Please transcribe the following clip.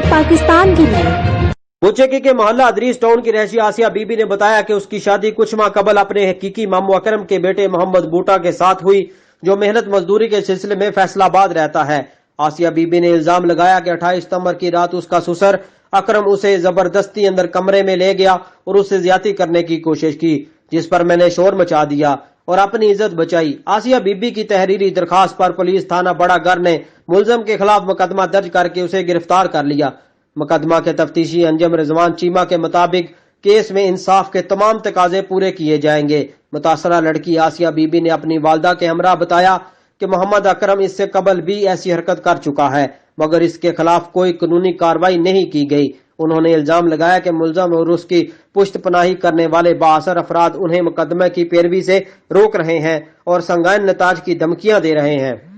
पाकिस्तान के लिए। बुचेकी के मोहल्ला अदरीस टाउन की रहशी आसिया बीबी ने बताया कि उसकी शादी कुछ माह कबल अपने हकीकी मामू अकरम के बेटे मोहम्मद बूटा के साथ हुई, जो मेहनत मजदूरी के सिलसिले में फैसलाबाद रहता है। आसिया बीबी ने इल्जाम लगाया कि 28 सितंबर की रात उसका ससुर अकरम उसे जबरदस्ती अंदर कमरे में ले गया और उससे ज्यादती करने की कोशिश की, जिस पर मैंने शोर मचा दिया और अपनी इज्जत बचाई। आसिया बीबी की तहरीरी दरखास्त पर पुलिस थाना बड़ा गर ने मुलजम के खिलाफ मुकदमा दर्ज करके उसे गिरफ्तार कर लिया। मुकदमा के तफ्तीशी अंजम रिजवान चीमा के मुताबिक केस में इंसाफ के तमाम तकाजे पूरे किए जाएंगे। मुतासरा लड़की आसिया बीबी ने अपनी वालदा के हमरा बताया कि मोहम्मद अकरम इससे कबल भी ऐसी हरकत कर चुका है, मगर इसके खिलाफ कोई कानूनी कार्रवाई नहीं की गई। उन्होंने इल्जाम लगाया कि मुलजम और उसकी पुश्त पनाही करने वाले बाअसर अफराद उन्हें मुकदमे की पैरवी से रोक रहे हैं और संगीन नताज की धमकियां दे रहे हैं।